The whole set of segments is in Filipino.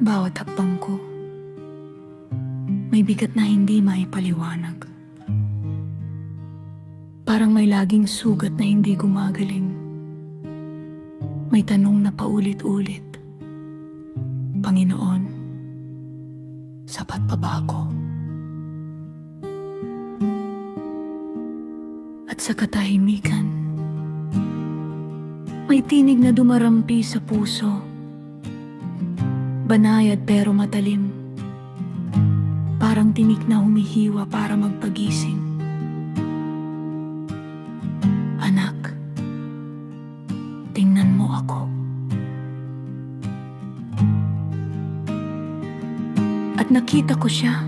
Bawat hakbang ko, may bigat na hindi maipaliwanag. Parang may laging sugat na hindi gumagaling. May tanong na paulit-ulit. Panginoon, sapat pa ba ako? At sa katahimikan, may tinig na dumarampi sa puso. Banayad pero matalim. Parang tinik na humihiwa para magpagising. Anak, tingnan mo ako. At nakita ko siya.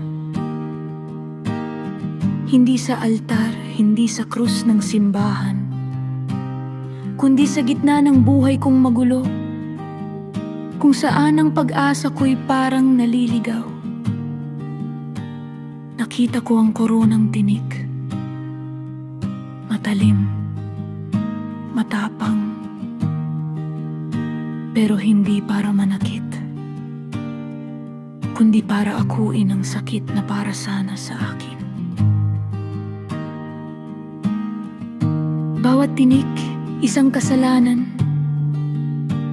Hindi sa altar, hindi sa krus ng simbahan, kundi sa gitna ng buhay kong magulo, kung saan ang pag-asa ko'y parang naliligaw. Nakita ko ang koronang tinik. Matalim, matapang, pero hindi para manakit, kundi para akuin ang sakit na para sana sa akin. Bawat tinik, isang kasalanan.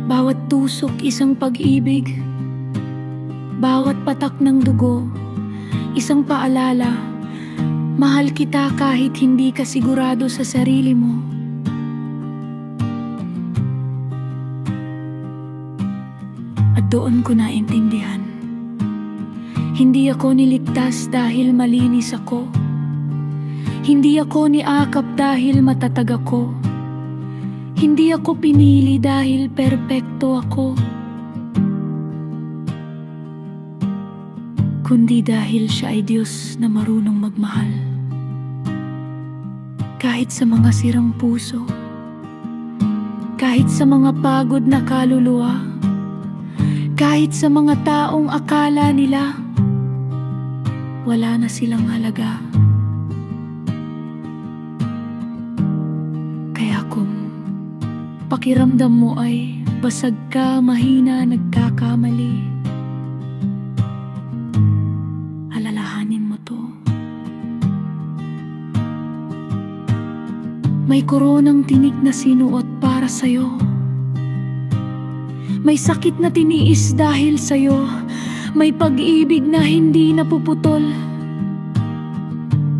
Bawat tusok, isang pag-ibig. Bawat patak ng dugo, isang paalala. Mahal kita kahit hindi ka sigurado sa sarili mo. At doon ko naintindihan. Hindi ako niligtas dahil malinis ako. Hindi ako niakap dahil matatag ako. Hindi ako pinili dahil perpekto ako. Kundi dahil siya ay Diyos na marunong magmahal. Kahit sa mga sirang puso, kahit sa mga pagod na kaluluwa, kahit sa mga taong akala nila wala na silang halaga. Pakiramdam mo ay basag ka, mahina, nagkakamali, alalahanin mo to. May koronang tinik na sinuot para sa'yo. May sakit na tiniis dahil sa'yo. May pag-ibig na hindi napuputol.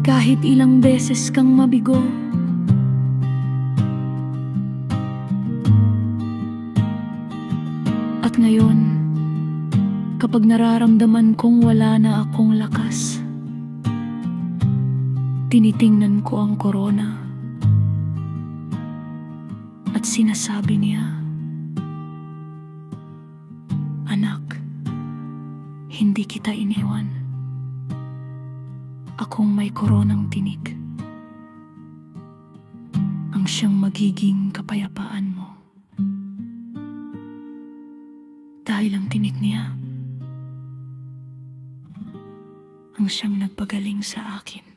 Kahit ilang beses kang mabigo. At ngayon, kapag nararamdaman kong wala na akong lakas, tinitingnan ko ang korona at sinasabi niya, anak, hindi kita iniwan. Akong may koronang tinik, ang siyang magiging kapayapaan mo. Dahil ang tinik niya ang siyang nagpagaling sa akin.